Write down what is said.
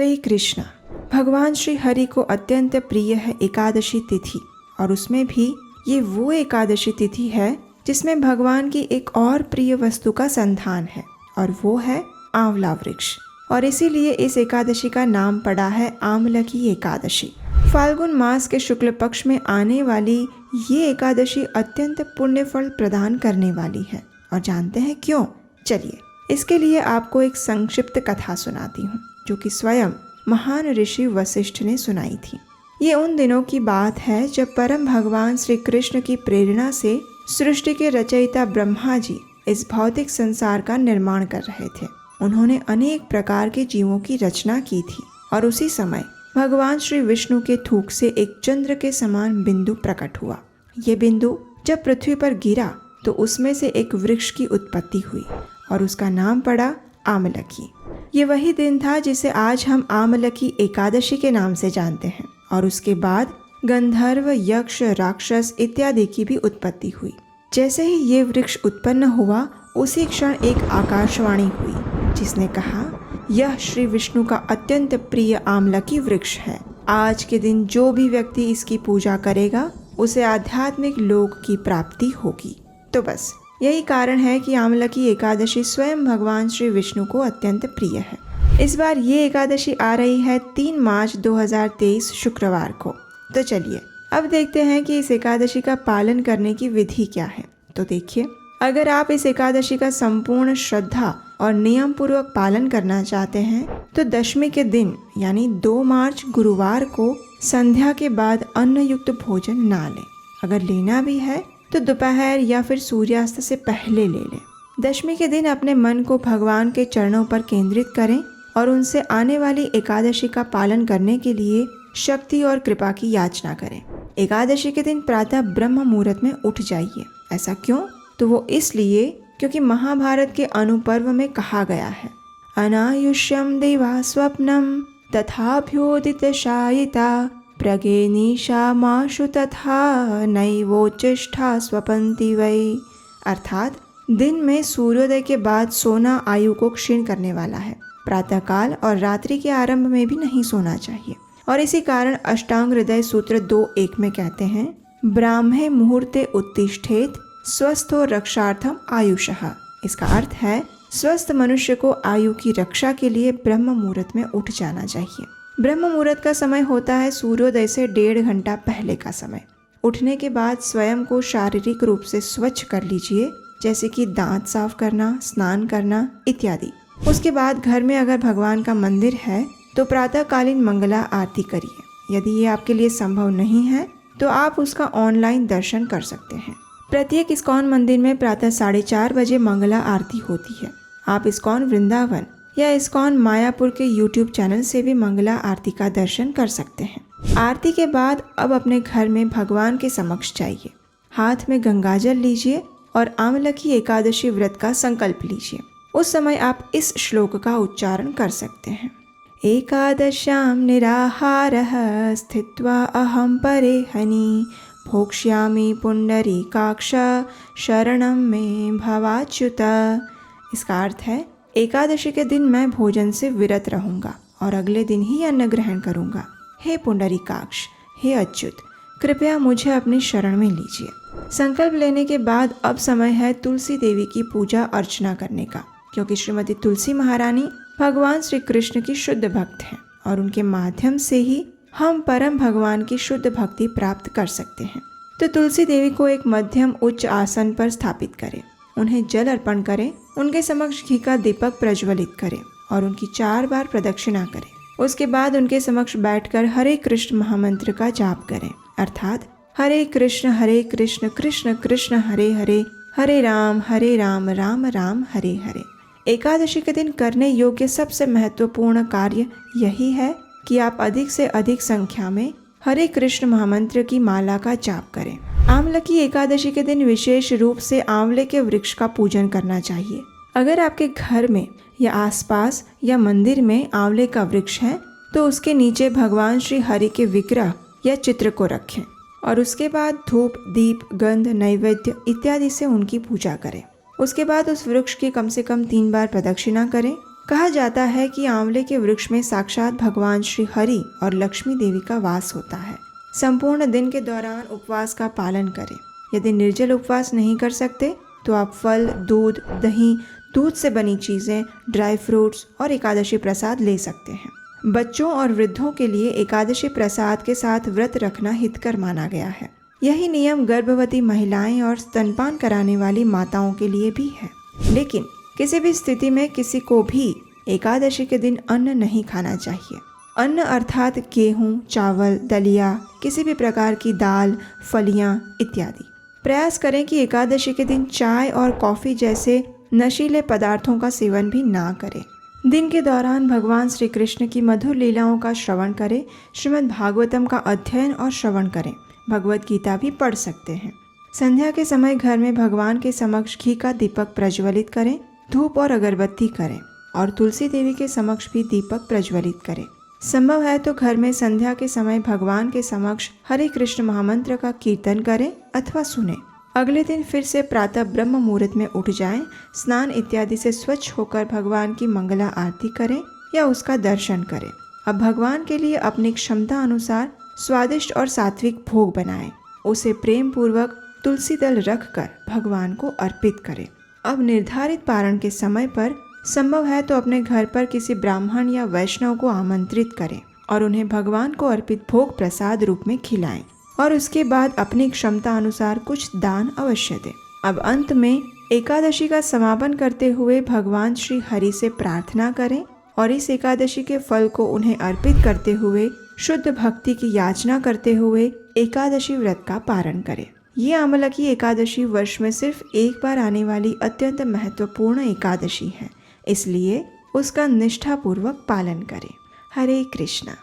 हरे कृष्णा। भगवान श्री हरि को अत्यंत प्रिय है एकादशी तिथि, और उसमें भी ये वो एकादशी तिथि है जिसमें भगवान की एक और प्रिय वस्तु का संधान है, और वो है आंवला वृक्ष। और इसीलिए इस एकादशी का नाम पड़ा है आमलकी एकादशी। फाल्गुन मास के शुक्ल पक्ष में आने वाली ये एकादशी अत्यंत पुण्य फल प्रदान करने वाली है। और जानते हैं क्यों? चलिए, इसके लिए आपको एक संक्षिप्त कथा सुनाती हूँ, जो कि स्वयं महान ऋषि वशिष्ठ ने सुनाई थी। ये उन दिनों की बात है जब परम भगवान श्री कृष्ण की प्रेरणा से सृष्टि के रचयिता ब्रह्मा जी इस भौतिक संसार का निर्माण कर रहे थे। उन्होंने अनेक प्रकार के जीवों की रचना की थी, और उसी समय भगवान श्री विष्णु के थूक से एक चंद्र के समान बिंदु प्रकट हुआ। ये बिंदु जब पृथ्वी पर गिरा तो उसमें से एक वृक्ष की उत्पत्ति हुई, और उसका नाम पड़ा आमलकी। ये वही दिन था जिसे आज हम आमलकी एकादशी के नाम से जानते हैं। और उसके बाद गंधर्व, यक्ष, राक्षस इत्यादि की भी उत्पत्ति हुई। जैसे ही ये वृक्ष उत्पन्न हुआ, उसी क्षण एक आकाशवाणी हुई, जिसने कहा, यह श्री विष्णु का अत्यंत प्रिय आमलकी वृक्ष है। आज के दिन जो भी व्यक्ति इसकी पूजा करेगा उसे आध्यात्मिक लोक की प्राप्ति होगी। तो बस यही कारण है कि आमलकी एकादशी स्वयं भगवान श्री विष्णु को अत्यंत प्रिय है। इस बार ये एकादशी आ रही है 3 मार्च 2023 शुक्रवार को। तो चलिए अब देखते हैं कि इस एकादशी का पालन करने की विधि क्या है। तो देखिए, अगर आप इस एकादशी का संपूर्ण श्रद्धा और नियम पूर्वक पालन करना चाहते हैं तो दशमी के दिन यानी 2 मार्च गुरुवार को संध्या के बाद अन्न युक्त भोजन ना लें। अगर लेना भी है तो दोपहर या फिर सूर्यास्त से पहले ले लें। दशमी के दिन अपने मन को भगवान के चरणों पर केंद्रित करें और उनसे आने वाली एकादशी का पालन करने के लिए शक्ति और कृपा की याचना करें। एकादशी के दिन प्रातः ब्रह्म मुहूर्त में उठ जाइए। ऐसा क्यों? तो वो इसलिए क्योंकि महाभारत के अनुपर्व में कहा गया है, अनायुष्यम देवा स्वप्नम तथाभ्योदित शायिता प्रगेनिशा माशु तथा नैवोचिष्ठा स्वपन्ति वै। अर्थात दिन में सूर्योदय के बाद सोना आयु को क्षीण करने वाला है। प्रातःकाल और रात्रि के आरंभ में भी नहीं सोना चाहिए। और इसी कारण अष्टांग हृदय सूत्र 2.1 में कहते हैं, ब्राह्मे मुहूर्ते उत्तिष्ठेत स्वस्थो रक्षार्थम आयुषः। इसका अर्थ है स्वस्थ मनुष्य को आयु की रक्षा के लिए ब्रह्म मुहूर्त में उठ जाना चाहिए। ब्रह्म मुहूर्त का समय होता है सूर्योदय से 1.5 घंटा पहले का समय। उठने के बाद स्वयं को शारीरिक रूप से स्वच्छ कर लीजिए, जैसे कि दांत साफ करना, स्नान करना इत्यादि। उसके बाद घर में अगर भगवान का मंदिर है तो प्रातःकालीन मंगला आरती करिए। यदि ये आपके लिए संभव नहीं है तो आप उसका ऑनलाइन दर्शन कर सकते हैं। प्रत्येक इस्कॉन मंदिर में प्रातः 4:30 बजे मंगला आरती होती है। आप इस्कॉन वृंदावन या इस्कॉन मायापुर के YouTube चैनल से भी मंगला आरती का दर्शन कर सकते हैं। आरती के बाद अब अपने घर में भगवान के समक्ष जाइए, हाथ में गंगाजल लीजिए और आमलकी एकादशी व्रत का संकल्प लीजिए। उस समय आप इस श्लोक का उच्चारण कर सकते हैं, एकादश्याम निराहारः स्थित्वा अहम परेहनि भोक्ष्यामि पुंडरीकाक्ष शरणं मे भवाच्युत। इसका अर्थ है, एकादशी के दिन मैं भोजन से विरत रहूंगा और अगले दिन ही अन्न ग्रहण करूंगा। हे पुंडरीकाक्ष, हे अच्युत, कृपया मुझे अपनी शरण में लीजिए। संकल्प लेने के बाद अब समय है तुलसी देवी की पूजा अर्चना करने का, क्योंकि श्रीमती तुलसी महारानी भगवान श्री कृष्ण की शुद्ध भक्त हैं और उनके माध्यम से ही हम परम भगवान की शुद्ध भक्ति प्राप्त कर सकते हैं। तो तुलसी देवी को एक मध्यम उच्च आसन पर स्थापित करें, उन्हें जल अर्पण करें, उनके समक्ष घी का दीपक प्रज्वलित करें और उनकी 4 बार प्रदक्षिणा करें। उसके बाद उनके समक्ष बैठकर हरे कृष्ण महामंत्र का जाप करें, अर्थात हरे कृष्ण कृष्ण कृष्ण हरे हरे, हरे राम राम राम हरे हरे। एकादशी के दिन करने योग्य सबसे महत्वपूर्ण कार्य यही है कि आप अधिक से अधिक संख्या में हरे कृष्ण महामंत्र की माला का जाप करें। आमलकी एकादशी के दिन विशेष रूप से आंवले के वृक्ष का पूजन करना चाहिए। अगर आपके घर में या आसपास या मंदिर में आंवले का वृक्ष है तो उसके नीचे भगवान श्री हरि के विग्रह या चित्र को रखें और उसके बाद धूप, दीप, गंध, नैवेद्य इत्यादि से उनकी पूजा करें। उसके बाद उस वृक्ष की कम से कम 3 बार प्रदक्षिणा करें कहा जाता है कि आंवले के वृक्ष में साक्षात भगवान श्री हरि और लक्ष्मी देवी का वास होता है। संपूर्ण दिन के दौरान उपवास का पालन करें। यदि निर्जल उपवास नहीं कर सकते तो आप फल, दूध, दही, दूध से बनी चीज़ें, ड्राई फ्रूट्स और एकादशी प्रसाद ले सकते हैं। बच्चों और वृद्धों के लिए एकादशी प्रसाद के साथ व्रत रखना हितकर माना गया है। यही नियम गर्भवती महिलाएं और स्तनपान कराने वाली माताओं के लिए भी है। लेकिन किसी भी स्थिति में किसी को भी एकादशी के दिन अन्न नहीं खाना चाहिए। अन्न अर्थात गेहूं, चावल, दलिया, किसी भी प्रकार की दाल, फलियां इत्यादि। प्रयास करें कि एकादशी के दिन चाय और कॉफ़ी जैसे नशीले पदार्थों का सेवन भी ना करें। दिन के दौरान भगवान श्री कृष्ण की मधुर लीलाओं का श्रवण करें। श्रीमद् भागवतम का अध्ययन और श्रवण करें। भगवत गीता भी पढ़ सकते हैं। संध्या के समय घर में भगवान के समक्ष घी का दीपक प्रज्वलित करें, धूप और अगरबत्ती करें और तुलसी देवी के समक्ष भी दीपक प्रज्वलित करें। संभव है तो घर में संध्या के समय भगवान के समक्ष हरे कृष्ण महामंत्र का कीर्तन करें अथवा सुने। अगले दिन फिर से प्रातः ब्रह्म मुहूर्त में उठ जाएं, स्नान इत्यादि से स्वच्छ होकर भगवान की मंगला आरती करें या उसका दर्शन करें। अब भगवान के लिए अपनी क्षमता अनुसार स्वादिष्ट और सात्विक भोग बनाएं। उसे प्रेम पूर्वक तुलसी दल रख कर भगवान को अर्पित करें। अब निर्धारित पारण के समय पर संभव है तो अपने घर पर किसी ब्राह्मण या वैष्णव को आमंत्रित करें और उन्हें भगवान को अर्पित भोग प्रसाद रूप में खिलाएं और उसके बाद अपनी क्षमता अनुसार कुछ दान अवश्य दें। अब अंत में एकादशी का समापन करते हुए भगवान श्री हरि से प्रार्थना करें और इस एकादशी के फल को उन्हें अर्पित करते हुए शुद्ध भक्ति की याचना करते हुए एकादशी व्रत का पारण करें। ये अमला की एकादशी वर्ष में सिर्फ एक बार आने वाली अत्यंत महत्वपूर्ण एकादशी है, इसलिए उसका निष्ठापूर्वक पालन करें। हरे कृष्णा।